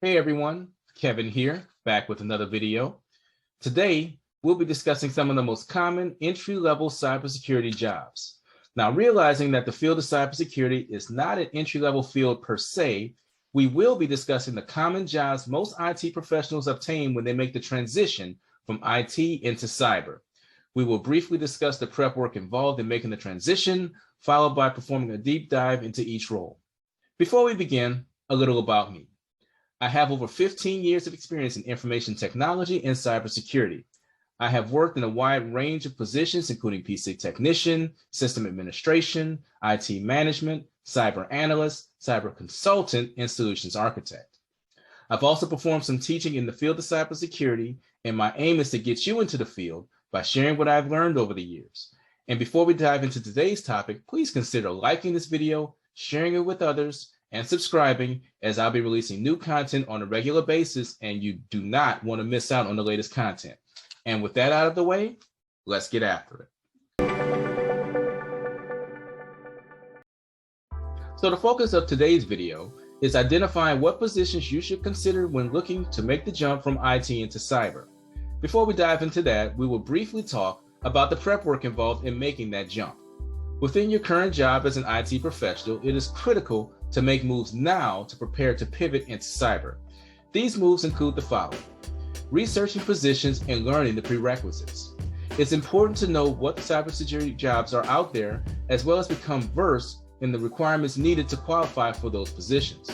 Hey everyone, Kevin here, back with another video. Today, we'll be discussing some of the most common entry-level cybersecurity jobs. Now, realizing that the field of cybersecurity is not an entry-level field per se, we will be discussing the common jobs most IT professionals obtain when they make the transition from IT into cyber. We will briefly discuss the prep work involved in making the transition, followed by performing a deep dive into each role. Before we begin, a little about me. I have over 15 years of experience in information technology and cybersecurity. I have worked in a wide range of positions, including PC technician, system administration, IT management, cyber analyst, cyber consultant, and solutions architect. I've also performed some teaching in the field of cybersecurity, and my aim is to get you into the field by sharing what I've learned over the years. And before we dive into today's topic, please consider liking this video, sharing it with others, and subscribing, as I'll be releasing new content on a regular basis, and you do not want to miss out on the latest content. And with that out of the way, let's get after it. So the focus of today's video is identifying what positions you should consider when looking to make the jump from IT into cyber. Before we dive into that, we will briefly talk about the prep work involved in making that jump. Within your current job as an IT professional, it is critical to make moves now to prepare to pivot into cyber. These moves include the following: researching positions and learning the prerequisites. It's important to know what cybersecurity jobs are out there, as well as become versed in the requirements needed to qualify for those positions.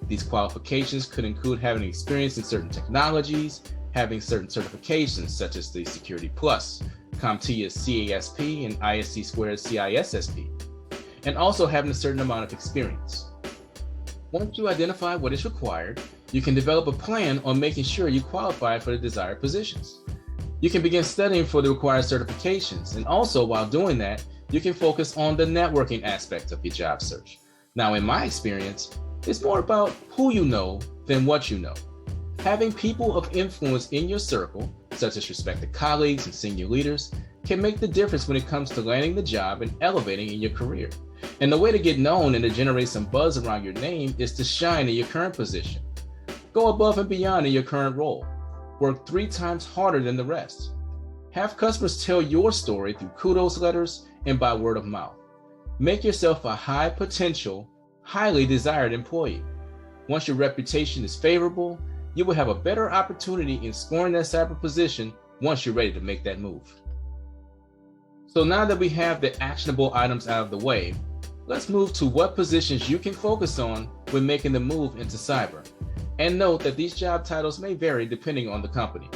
These qualifications could include having experience in certain technologies, having certain certifications such as the Security Plus, CompTIA CASP, and ISC Squared CISSP, and also having a certain amount of experience. Once you identify what is required, you can develop a plan on making sure you qualify for the desired positions. You can begin studying for the required certifications, and also while doing that, you can focus on the networking aspect of your job search. Now, in my experience, it's more about who you know than what you know. Having people of influence in your circle, such as respected colleagues and senior leaders, can make the difference when it comes to landing the job and elevating in your career. And the way to get known and to generate some buzz around your name is to shine in your current position. Go above and beyond in your current role. Work 3 times harder than the rest. Have customers tell your story through kudos letters and by word of mouth. Make yourself a high potential, highly desired employee. Once your reputation is favorable, you will have a better opportunity in scoring that cyber position once you're ready to make that move. So now that we have the actionable items out of the way, let's move to what positions you can focus on when making the move into cyber. And note that these job titles may vary depending on the company.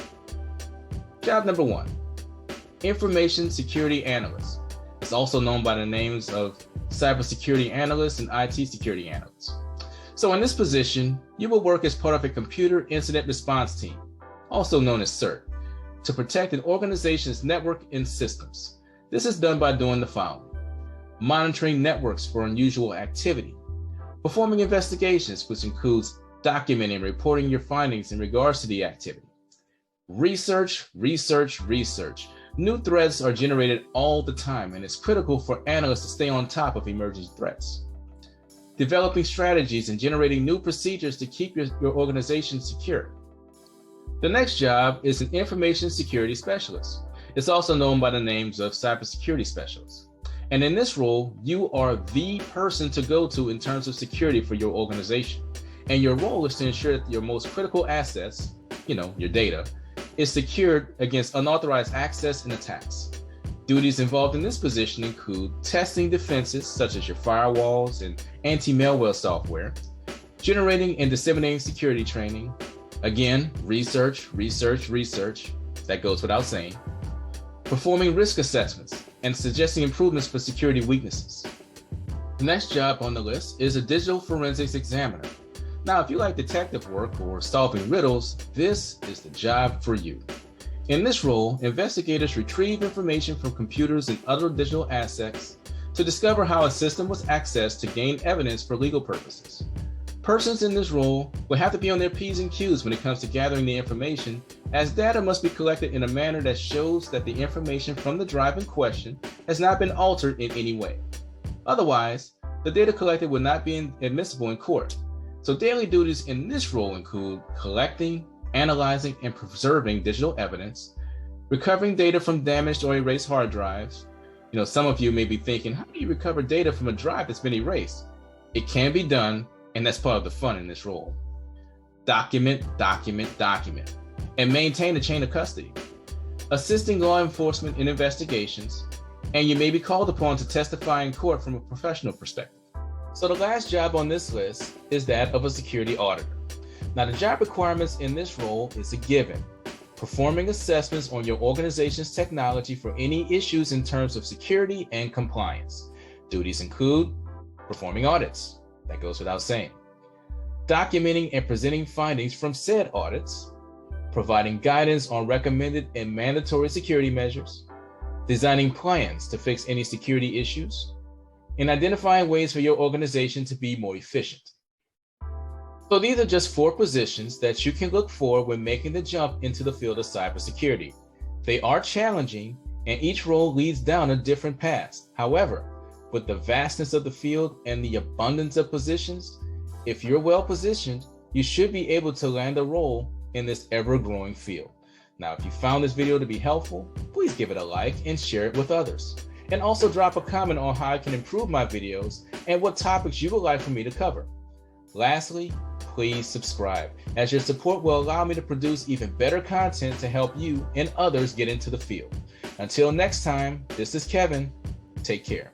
Job number 1, Information Security Analyst. It's also known by the names of Cybersecurity Analyst and IT Security Analyst. So in this position, you will work as part of a computer incident response team, also known as CERT, to protect an organization's network and systems. This is done by doing the following: monitoring networks for unusual activity, performing investigations, which includes documenting and reporting your findings in regards to the activity. Research. New threats are generated all the time, and it's critical for analysts to stay on top of emerging threats. Developing strategies and generating new procedures to keep your organization secure. The next job is an Information Security Specialist. It's also known by the names of Cybersecurity Specialists. And in this role, you are the person to go to in terms of security for your organization. And your role is to ensure that your most critical assets, your data, is secured against unauthorized access and attacks. Duties involved in this position include testing defenses such as your firewalls and anti-malware software, generating and disseminating security training, again, research, that goes without saying, performing risk assessments and suggesting improvements for security weaknesses. The next job on the list is a digital forensics examiner. Now, if you like detective work or solving riddles, this is the job for you. In this role, investigators retrieve information from computers and other digital assets to discover how a system was accessed to gain evidence for legal purposes. Persons in this role will have to be on their P's and Q's when it comes to gathering the information, as data must be collected in a manner that shows that the information from the drive in question has not been altered in any way. Otherwise, the data collected will not be admissible in court. So daily duties in this role include collecting, analyzing, and preserving digital evidence, recovering data from damaged or erased hard drives. Some of you may be thinking, how do you recover data from a drive that's been erased? It can be done, and that's part of the fun in this role. Document, and maintain a chain of custody. Assisting law enforcement in investigations, and you may be called upon to testify in court from a professional perspective. So the last job on this list is that of a security auditor. Now, the job requirements in this role is a given. Performing assessments on your organization's technology for any issues in terms of security and compliance. Duties include performing audits, that goes without saying, documenting and presenting findings from said audits, providing guidance on recommended and mandatory security measures, designing plans to fix any security issues, and identifying ways for your organization to be more efficient. So these are just 4 positions that you can look for when making the jump into the field of cybersecurity. They are challenging, and each role leads down a different path. However, with the vastness of the field and the abundance of positions, if you're well positioned, you should be able to land a role in this ever-growing field. Now, if you found this video to be helpful, please give it a like and share it with others. And also drop a comment on how I can improve my videos and what topics you would like for me to cover. Lastly, please subscribe, as your support will allow me to produce even better content to help you and others get into the field. Until next time, this is Kevin. Take care.